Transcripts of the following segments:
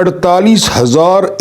48,000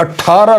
18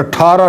18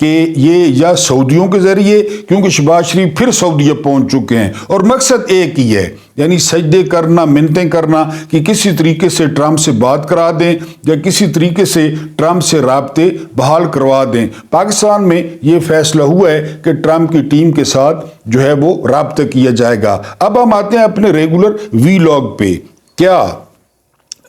کہ یہ یا سعودیوں کے ذریعے، کیونکہ شہباز شریف پھر سعودیہ پہنچ چکے ہیں اور مقصد ایک ہی ہے، یعنی سجدے کرنا، منتیں کرنا کہ کسی طریقے سے ٹرمپ سے بات کرا دیں یا کسی طریقے سے ٹرمپ سے رابطے بحال کروا دیں۔ پاکستان میں یہ فیصلہ ہوا ہے کہ ٹرمپ کی ٹیم کے ساتھ جو ہے وہ رابطہ کیا جائے گا۔ اب ہم آتے ہیں اپنے ریگولر وی لاگ پہ۔ کیا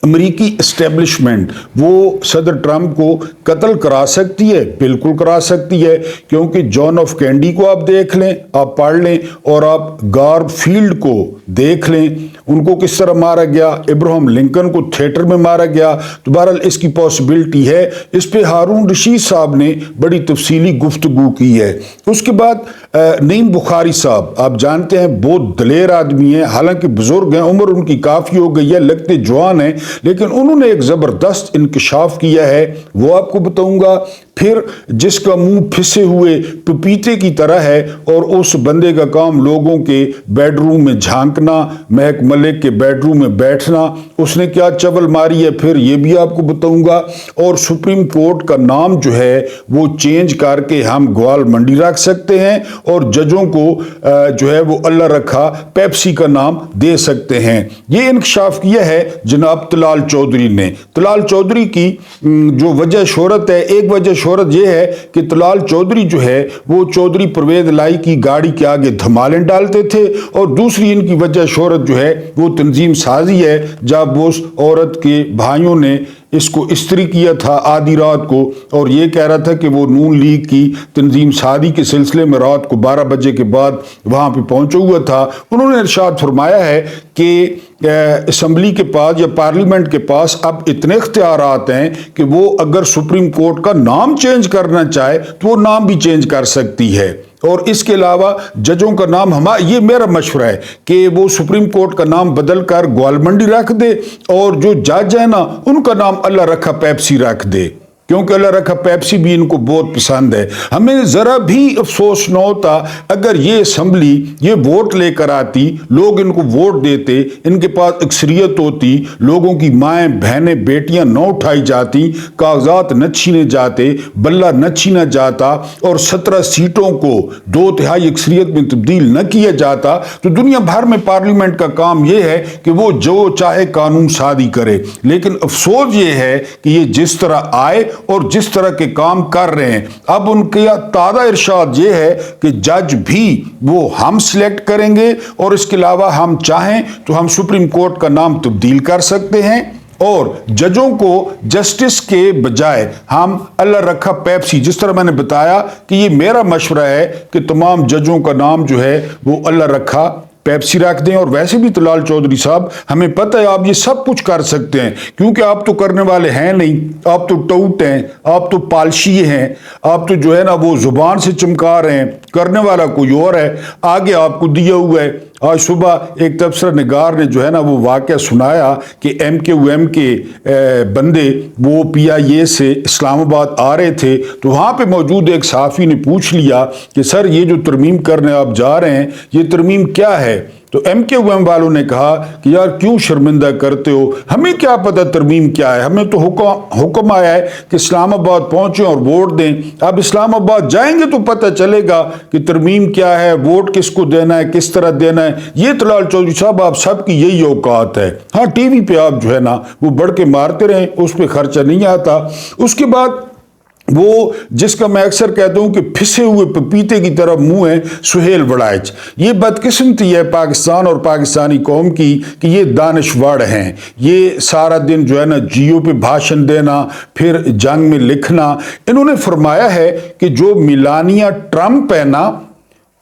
امریکی اسٹیبلشمنٹ وہ صدر ٹرمپ کو قتل کرا سکتی ہے؟ بالکل کرا سکتی ہے، کیونکہ جان آف کینڈی کو آپ دیکھ لیں، آپ پڑھ لیں، اور آپ گارب فیلڈ کو دیکھ لیں، ان کو کس طرح مارا گیا، ابراہم لنکن کو تھیٹر میں مارا گیا۔ تو بہرحال اس کی پاسبلٹی ہے۔ اس پہ ہارون رشید صاحب نے بڑی تفصیلی گفتگو کی ہے۔ اس کے بعد نعیم بخاری صاحب، آپ جانتے ہیں بہت دلیر آدمی ہیں، حالانکہ بزرگ ہیں، عمر ان کی کافی ہو گئی ہے، لگتے جوان ہیں، لیکن انہوں نے ایک زبردست انکشاف کیا ہے، وہ آپ کو بتاؤں گا۔ پھر جس کا منہ پھسے ہوئے پپیتے کی طرح ہے اور اس بندے کا کام لوگوں کے بیڈ روم میں جھانکنا، مہک ملک کے بیڈ روم میں بیٹھنا، اس نے کیا چول ماری ہے پھر یہ بھی آپ کو بتاؤں گا۔ اور سپریم کورٹ کا نام جو ہے وہ چینج کر کے ہم گوال منڈی رکھ سکتے ہیں، اور ججوں کو جو ہے وہ اللہ رکھا پیپسی کا نام دے سکتے ہیں۔ یہ انکشاف کیا ہے جناب طلال چودھری نے۔ طلال چودھری کی جو وجہ شہرت ہے، ایک وجہ شہرت یہ ہے کہ طلال چودھری جو ہے وہ چودھری پرویز لائی کی گاڑی کے آگے دھمالیں ڈالتے تھے، اور دوسری ان کی وجہ شہرت جو ہے وہ تنظیم سازی ہے، جب اس عورت کے بھائیوں نے اس کو استری کیا تھا آدھی رات کو، اور یہ کہہ رہا تھا کہ وہ نون لیگ کی تنظیم سازی کے سلسلے میں رات کو 12 بجے کے بعد وہاں پہ پہنچا ہوا تھا۔ انہوں نے ارشاد فرمایا ہے کہ اسمبلی کے پاس یا پارلیمنٹ کے پاس اب اتنے اختیارات ہیں کہ وہ اگر سپریم کورٹ کا نام چینج کرنا چاہے تو وہ نام بھی چینج کر سکتی ہے، اور اس کے علاوہ ججوں کا نام یہ میرا مشورہ ہے کہ وہ سپریم کورٹ کا نام بدل کر گوال منڈی رکھ دے، اور جو جج ہے نا ان کا نام اللہ رکھا پیپسی رکھ دے، کیونکہ اللہ رکھا پیپسی بھی ان کو بہت پسند ہے۔ ہمیں ذرا بھی افسوس نہ ہوتا اگر یہ اسمبلی یہ ووٹ لے کر آتی، لوگ ان کو ووٹ دیتے، ان کے پاس اکثریت ہوتی، لوگوں کی مائیں بہنیں بیٹیاں نہ اٹھائی جاتی، کاغذات نہ چھینے جاتے، بلہ نہ چھینا جاتا، اور 17 سیٹوں کو 2/3 اکثریت میں تبدیل نہ کیا جاتا، تو دنیا بھر میں پارلیمنٹ کا کام یہ ہے کہ وہ جو چاہے قانون سازی کرے۔ لیکن افسوس یہ ہے کہ یہ جس طرح آئے اور جس طرح کے کام کر رہے ہیں، اب ان کا تازہ ارشاد یہ ہے کہ جج بھی وہ ہم سلیکٹ کریں گے، اور اس کے علاوہ ہم چاہیں تو ہم سپریم کورٹ کا نام تبدیل کر سکتے ہیں، اور ججوں کو جسٹس کے بجائے ہم اللہ رکھا پیپسی، جس طرح میں نے بتایا کہ یہ میرا مشورہ ہے کہ تمام ججوں کا نام جو ہے وہ اللہ رکھا پیپسی رکھ دیں۔ اور ویسے بھی طلال چودھری صاحب ہمیں پتہ ہے آپ یہ سب کچھ کر سکتے ہیں، کیونکہ آپ تو کرنے والے ہیں نہیں، آپ تو ٹوٹ ہیں، آپ تو پالشی ہیں، آپ تو جو ہے نا وہ زبان سے چمکا رہے ہیں، کرنے والا کوئی اور ہے، آگے آپ کو دیا ہوا ہے۔ آج صبح ایک تبصرہ نگار نے جو ہے نا وہ واقعہ سنایا کہ MKM کے بندے وہ PIA سے اسلام آباد آ رہے تھے، تو وہاں پہ موجود ایک صحافی نے پوچھ لیا کہ سر یہ جو ترمیم کرنے آپ جا رہے ہیں یہ ترمیم کیا ہے؟ تو MKM والوں نے کہا کہ یار کیوں شرمندہ کرتے ہو، ہمیں کیا پتہ ترمیم کیا ہے، ہمیں تو حکم آیا ہے کہ اسلام آباد پہنچیں اور ووٹ دیں۔ اب اسلام آباد جائیں گے تو پتہ چلے گا کہ ترمیم کیا ہے، ووٹ کس کو دینا ہے، کس طرح دینا ہے۔ یہ طلال چودھری صاحب آپ سب کی یہی اوقات ہے۔ ہاں ٹی وی پہ آپ جو ہے نا وہ بڑھ کے مارتے رہیں، اس پہ خرچہ نہیں آتا۔ اس کے بعد وہ جس کا میں اکثر کہتا ہوں کہ پھسے ہوئے پپیتے کی طرح منہ ہے، سہیل وڑائچ۔ یہ بدقسمتی ہے پاکستان اور پاکستانی قوم کی کہ یہ دانشور ہیں، یہ سارا دن جو ہے نا جیو پہ بھاشن دینا، پھر جنگ میں لکھنا۔ انہوں نے فرمایا ہے کہ جو میلانیا ٹرمپ ہے نا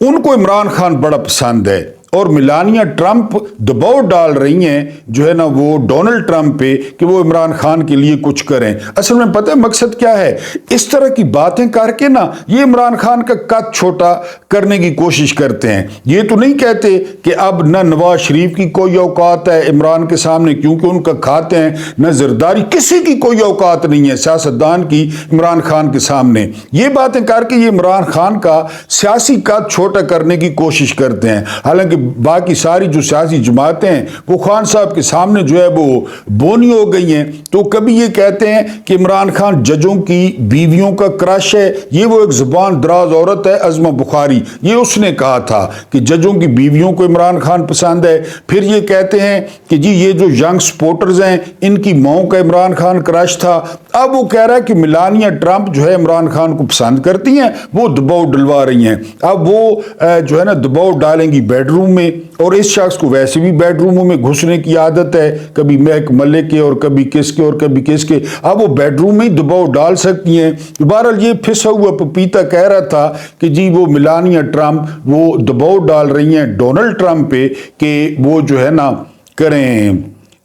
ان کو عمران خان بڑا پسند ہے، اور میلانیا ٹرمپ دباؤ ڈال رہی ہیں جو ہے نا وہ ڈونلڈ ٹرمپ پہ کہ وہ عمران خان کے لیے کچھ کریں۔ اصل میں پتہ ہے مقصد کیا ہے؟ اس طرح کی باتیں کر کے نا یہ عمران خان کا قد چھوٹا کرنے کی کوشش کرتے ہیں۔ یہ تو نہیں کہتے کہ اب نہ نواز شریف کی کوئی اوقات ہے عمران کے سامنے کیونکہ ان کا کھاتے ہیں، نہ زرداری، کسی کی کوئی اوقات نہیں ہے سیاستدان کی عمران خان کے سامنے۔ یہ باتیں کر کے یہ عمران خان کا سیاسی قد چھوٹا کرنے کی کوشش کرتے ہیں، حالانکہ باقی ساری جو سیاسی جماعتیں ہیں وہ خان صاحب کے سامنے جو ہے وہ بونی ہو گئی ہیں. تو کبھی یہ کہتے ہیں کہ عمران خان ججوں کی بیویوں کا کرش ہے, یہ وہ ایک زبان دراز عورت ہے عظمہ بخاری, یہ اس نے کہا تھا کہ ججوں کی بیویوں کو عمران خان پسند ہے. پھر یہ کہتے ہیں کہ جی یہ جو ینگ سپورٹرز ہیں ان کی ماؤں کا عمران خان کرش تھا. اب وہ کہہ رہا ہے کہ میلانیا ٹرمپ جو ہے عمران خان کو پسند کرتی ہیں, وہ دباؤ ڈلوا رہی ہیں. اب وہ جو ہے نا دباؤ ڈالیں گی بیڈ روم میں, اور اس شخص کو ویسے بھی بیڈ روموں میں گھسنے کی عادت ہے, کبھی مہک ملک کے اور کبھی کس کے اور کبھی کس کے. اب وہ بیڈ روم میں ہی دباؤ ڈال سکتی ہیں. بہرحال یہ پھنسا ہوا پپیتا کہہ رہا تھا کہ جی وہ میلانیا ٹرمپ وہ دباؤ ڈال رہی ہیں ڈونلڈ ٹرمپ پہ کہ وہ جو ہے نا کریں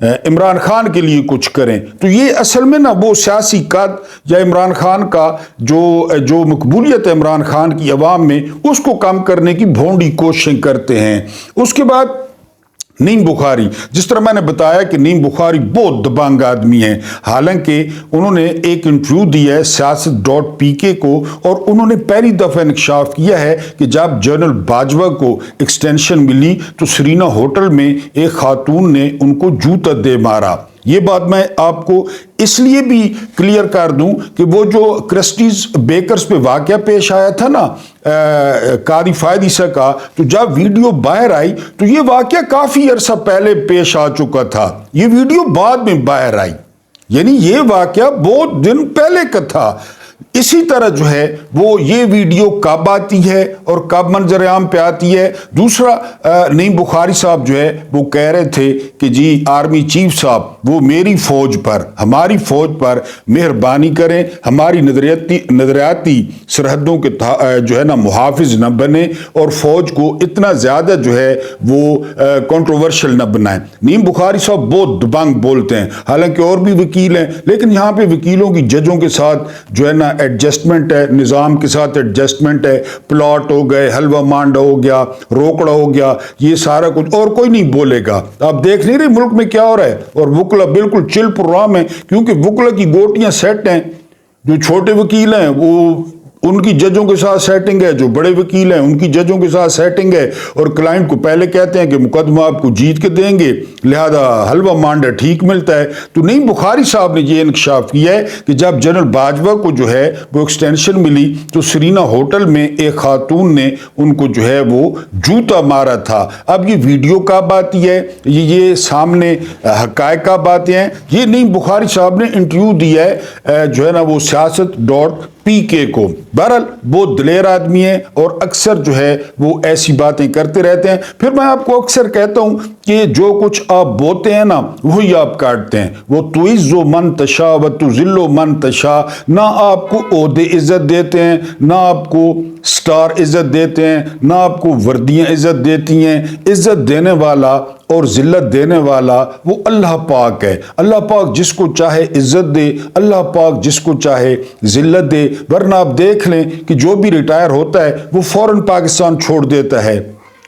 عمران خان کے لیے کچھ کریں. تو یہ اصل میں نا وہ سیاسی قد یا عمران خان کا جو مقبولیت ہے عمران خان کی عوام میں, اس کو کم کرنے کی بھونڈی کوششیں کرتے ہیں. اس کے بعد نیم بخاری, جس طرح میں نے بتایا کہ نیم بخاری بہت دبنگ آدمی ہیں, حالانکہ انہوں نے ایک انٹرویو دیا ہے سیاست.pk کو, اور انہوں نے پہلی دفعہ انکشاف کیا ہے کہ جب جنرل باجوہ کو ایکسٹینشن ملی تو سرینا ہوٹل میں ایک خاتون نے ان کو جوتا دے مارا. یہ بات میں آپ کو اس لیے بھی کلیئر کر دوں کہ وہ جو کرسٹیز بیکرز پہ واقعہ پیش آیا تھا نا قاضی فائد عیسیٰ کا, تو جب ویڈیو باہر آئی تو یہ واقعہ کافی عرصہ پہلے پیش آ چکا تھا, یہ ویڈیو بعد میں باہر آئی, یعنی یہ واقعہ بہت دن پہلے کا تھا. اسی طرح جو ہے وہ یہ ویڈیو کب آتی ہے اور کب منظر عام پہ آتی ہے. دوسرا نعیم بخاری صاحب جو ہے وہ کہہ رہے تھے کہ جی آرمی چیف صاحب وہ میری فوج پر ہماری فوج پر مہربانی کریں, ہماری نظریاتی سرحدوں کے جو ہے نا محافظ نہ بنے اور فوج کو اتنا زیادہ جو ہے وہ کنٹروورشل نہ بنائیں. نعیم بخاری صاحب بہت دبنگ بولتے ہیں, حالانکہ اور بھی وکیل ہیں, لیکن یہاں پہ وکیلوں کی ججوں کے ساتھ جو ہے نا ایڈجسٹمنٹ ہے, نظام کے ساتھ ایڈجسٹمنٹ ہے. پلاٹ ہو گئے, حلوہ مانڈا ہو گیا, روکڑا ہو گیا, یہ سارا کچھ, اور کوئی نہیں بولے گا. آپ دیکھ نہیں رہے ملک میں کیا ہو رہا ہے, اور وکلا بالکل چل پروگرام ہے, کیونکہ وکلا کی گوٹیاں سیٹ ہیں. جو چھوٹے وکیل ہیں وہ ان کی ججوں کے ساتھ سیٹنگ ہے, جو بڑے وکیل ہیں ان کی ججوں کے ساتھ سیٹنگ ہے, اور کلائنٹ کو پہلے کہتے ہیں کہ مقدمہ آپ کو جیت کے دیں گے, لہذا حلوہ مانڈا ٹھیک ملتا ہے. تو نعیم بخاری صاحب نے یہ انکشاف کیا ہے کہ جب جنرل باجوہ کو جو ہے وہ ایکسٹینشن ملی تو سرینا ہوٹل میں ایک خاتون نے ان کو جو ہے وہ جوتا مارا تھا. اب یہ ویڈیو کب آتی ہے, یہ سامنے حقائق کب آتے ہیں, یہ نعیم بخاری صاحب نے انٹرویو دیا ہے جو ہے نا وہ سیاست.pk کو. بہرحال بہت دلیر آدمی ہیں اور اکثر جو ہے وہ ایسی باتیں کرتے رہتے ہیں. پھر میں آپ کو اکثر کہتا ہوں کہ جو کچھ آپ بوتے ہیں نا وہی آپ کاٹتے ہیں. وہ تعز من تشاء و تذل من تشاء, نہ آپ کو عہدے عزت دیتے ہیں, نہ آپ کو سٹار عزت دیتے ہیں, نہ آپ کو وردیاں عزت دیتی ہیں. عزت دینے والا اور ذلت دینے والا وہ اللہ پاک ہے. اللہ پاک جس کو چاہے عزت دے, اللہ پاک جس کو چاہے ذلت دے. ورنہ آپ دیکھ لیں کہ جو بھی ریٹائر ہوتا ہے وہ فوراً پاکستان چھوڑ دیتا ہے,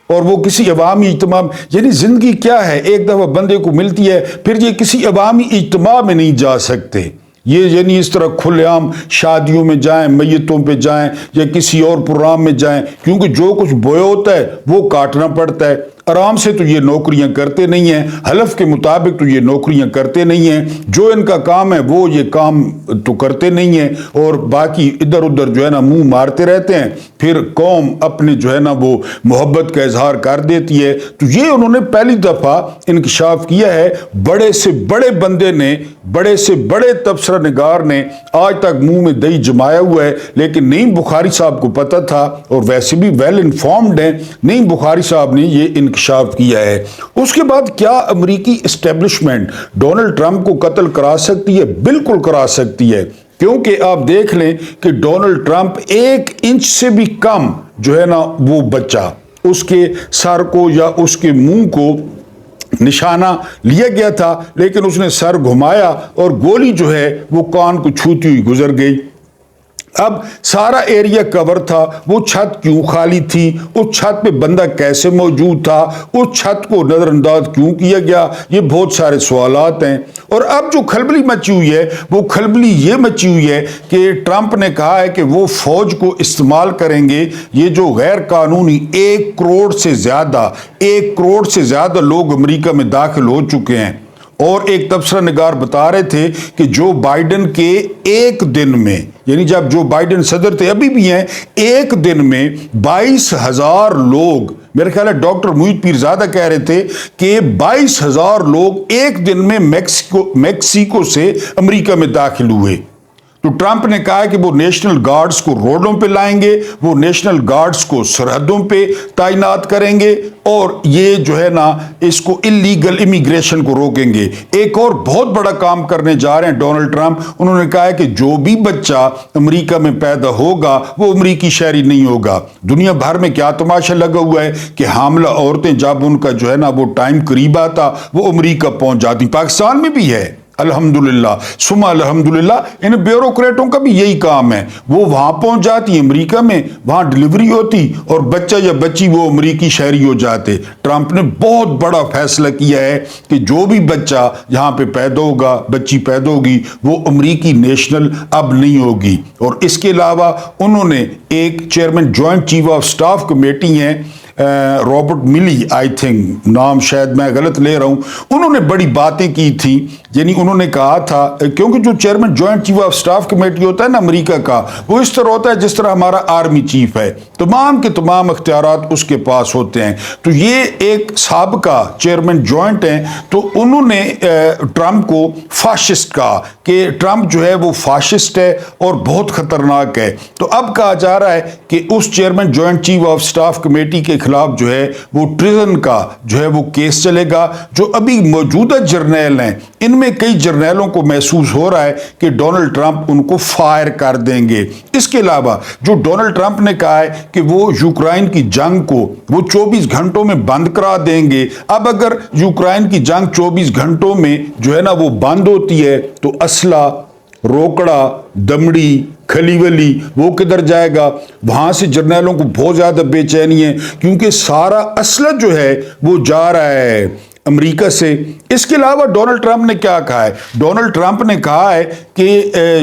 اور وہ کسی عوامی اجتماع, یعنی زندگی کیا ہے, ایک دفعہ بندے کو ملتی ہے پھر یہ کسی عوامی اجتماع میں نہیں جا سکتے. یہ یعنی اس طرح کھلے عام شادیوں میں جائیں, میتوں پہ جائیں یا کسی اور پروگرام میں جائیں, کیونکہ جو کچھ بویا ہوتا ہے وہ کاٹنا پڑتا ہے. آرام سے تو یہ نوکریاں کرتے نہیں ہیں, حلف کے مطابق تو یہ نوکریاں کرتے نہیں ہیں, جو ان کا کام ہے وہ یہ کام تو کرتے نہیں ہیں, اور باقی ادھر ادھر جو ہے نا منہ مارتے رہتے ہیں. پھر قوم اپنے جو ہے نا وہ محبت کا اظہار کر دیتی ہے. تو یہ انہوں نے پہلی دفعہ انکشاف کیا ہے. بڑے سے بڑے بندے نے, بڑے سے بڑے تبصرہ نگار نے آج تک منہ میں دہی جمایا ہوا ہے, لیکن نعیم بخاری صاحب کو پتہ تھا, اور ویسے بھی ویل انفارمڈ ہیں. نعیم بخاری صاحب نے یہ انکشاف کیا ہے. اس کے بعد کیا امریکی اسٹیبلشمنٹ ڈونلڈ ٹرمپ کو قتل کرا سکتی ہے؟ بالکل کرا سکتی ہے, کیونکہ آپ دیکھ لیں کہ ڈونلڈ ٹرمپ 1 انچ سے بھی کم جو ہے نا وہ بچہ, اس کے سر کو یا اس کے منہ کو نشانہ لیا گیا تھا, لیکن اس نے سر گھمایا اور گولی جو ہے وہ کان کو چھوتی ہوئی گزر گئی. اب سارا ایریا کور تھا، وہ چھت کیوں خالی تھی، اس چھت پہ بندہ کیسے موجود تھا، اس چھت کو نظر انداز کیوں کیا گیا، یہ بہت سارے سوالات ہیں۔ اور اب جو کھلبلی مچی ہوئی ہے وہ کھلبلی یہ مچی ہوئی ہے کہ ٹرمپ نے کہا ہے کہ وہ فوج کو استعمال کریں گے۔ یہ جو غیر قانونی 1 کروڑ سے زیادہ لوگ امریکہ میں داخل ہو چکے ہیں، اور ایک تبصرہ نگار بتا رہے تھے کہ جو بائیڈن کے ایک دن میں، یعنی جب جو بائیڈن صدر تھے ابھی بھی ہیں، ایک دن میں 22,000 لوگ، میرے خیال ہے ڈاکٹر محیط پیرزادہ کہہ رہے تھے کہ 22,000 لوگ ایک دن میں میکسیکو سے امریکہ میں داخل ہوئے۔ تو ٹرمپ نے کہا کہ وہ نیشنل گارڈز کو روڈوں پہ لائیں گے، وہ نیشنل گارڈز کو سرحدوں پہ تعینات کریں گے، اور یہ جو ہے نا اس کو اللیگل امیگریشن کو روکیں گے۔ ایک اور بہت بڑا کام کرنے جا رہے ہیں ڈونلڈ ٹرمپ، انہوں نے کہا ہے کہ جو بھی بچہ امریکہ میں پیدا ہوگا وہ امریکی شہری نہیں ہوگا۔ دنیا بھر میں کیا تماشا لگا ہوا ہے کہ حاملہ عورتیں جب ان کا جو ہے نا وہ ٹائم قریب آتا وہ امریکہ پہنچ جاتی۔ پاکستان میں بھی ہے الحمدللہ، ثم الحمدللہ، ان بیوروکریٹوں کا بھی یہی کام ہے، وہ وہاں پہنچ جاتی امریکہ میں، وہاں ڈلیوری ہوتی اور بچہ یا بچی وہ امریکی شہری ہو جاتے۔ ٹرمپ نے بہت بڑا فیصلہ کیا ہے کہ جو بھی بچہ یہاں پہ پیدا ہوگا، بچی پیدا ہوگی، وہ امریکی نیشنل اب نہیں ہوگی۔ اور اس کے علاوہ انہوں نے ایک chairman joint chief of staff committee ہیں، رابرٹ ملی، آئی تھنک نام شاید میں غلط لے رہا ہوں، انہوں نے بڑی باتیں کی تھی۔ یعنی انہوں نے کہا تھا، کیونکہ جو chairman joint chief of staff committee ہوتا ہے نا امریکہ کا، وہ اس طرح ہوتا ہے جس طرح ہمارا آرمی چیف ہے، تمام کے تمام اختیارات اس کے پاس ہوتے ہیں۔ تو یہ ایک سابقہ چیئرمین جوائنٹ ہیں، تو انہوں نے ٹرمپ کو فاشسٹ کہا کہ ٹرمپ جو ہے وہ فاشسٹ ہے اور بہت خطرناک ہے۔ تو اب کہا جا رہا ہے کہ اس chairman joint chief of staff committee کے خلاف جو ہے وہ ٹریزن کا جو ہے وہ کیس چلے گا۔ جو ابھی موجودہ جرنیل ہیں، ان میں کئی جرنیلوں کو محسوس ہو رہا ہے کہ ڈونلڈ ٹرمپ ان کو فائر کر دیں گے۔ اس کے علاوہ جو ڈونلڈ ٹرمپ نے کہا ہے کہ وہ یوکرائن کی جنگ کو وہ 24 گھنٹوں میں بند کرا دیں گے۔ اب اگر یوکرائن کی جنگ 24 گھنٹوں میں جو ہے نا وہ بند ہوتی ہے تو اسلحہ، روکڑا، دمڑی، کھلی ولی وہ کدھر جائے گا؟ وہاں سے جرنیلوں کو بہت زیادہ بے چینی ہے، کیونکہ سارا اسلحہ جو ہے وہ جا رہا ہے امریکہ سے۔ اس کے علاوہ ڈونلڈ ٹرمپ نے کیا کہا ہے؟ ڈونلڈ ٹرمپ نے کہا ہے کہ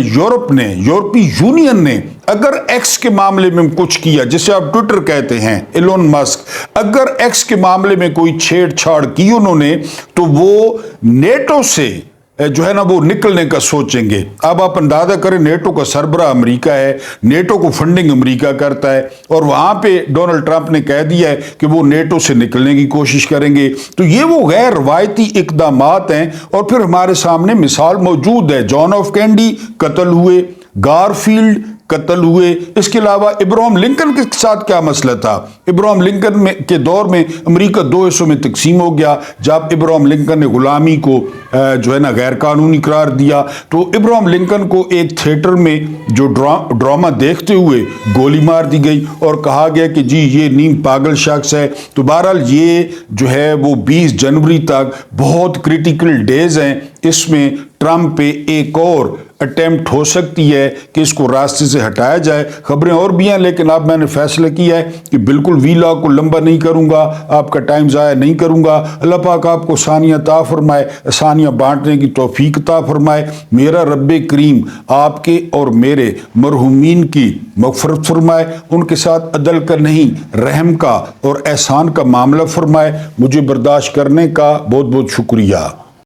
یورپی یونین نے اگر ایکس کے معاملے میں کچھ کیا، جسے آپ ٹویٹر کہتے ہیں، ایلون مسک، اگر ایکس کے معاملے میں کوئی چھیڑ چھاڑ کی انہوں نے، تو وہ نیٹو سے جو ہے نا وہ نکلنے کا سوچیں گے۔ اب آپ اندازہ کریں، نیٹو کا سربراہ امریکہ ہے، نیٹو کو فنڈنگ امریکہ کرتا ہے، اور وہاں پہ ڈونلڈ ٹرمپ نے کہہ دیا ہے کہ وہ نیٹو سے نکلنے کی کوشش کریں گے۔ تو یہ وہ غیر روایتی اقدامات ہیں، اور پھر ہمارے سامنے مثال موجود ہے، جان ایف کینیڈی قتل ہوئے، گارفیلڈ قتل ہوئے۔ اس کے علاوہ ابراہم لنکن کے ساتھ کیا مسئلہ تھا؟ ابراہم لنکن کے دور میں امریکہ 2 حصوں میں تقسیم ہو گیا، جب ابراہم لنکن نے غلامی کو جو ہے نا غیر قانونی قرار دیا، تو ابراہم لنکن کو ایک تھیٹر میں جو ڈرامہ دیکھتے ہوئے گولی مار دی گئی اور کہا گیا کہ جی یہ نیم پاگل شخص ہے۔ تو بہرحال یہ جو ہے وہ 20 جنوری تک بہت کریٹیکل ڈیز ہیں، اس میں ٹرمپ پہ ایک اور اٹیمپٹ ہو سکتی ہے کہ اس کو راستے سے ہٹایا جائے۔ خبریں اور بھی ہیں، لیکن اب میں نے فیصلہ کیا ہے کہ بالکل ویلاگ کو لمبا نہیں کروں گا، آپ کا ٹائم ضائع نہیں کروں گا۔ اللہ پاک آپ کو آسانیاں عطا فرمائے، آسانیاں بانٹنے کی توفیق عطا فرمائے۔ میرا رب کریم آپ کے اور میرے مرحومین کی مغفرت فرمائے، ان کے ساتھ عدل کا نہیں رحم کا اور احسان کا معاملہ فرمائے۔ مجھے برداشت کرنے کا بہت بہت شکریہ۔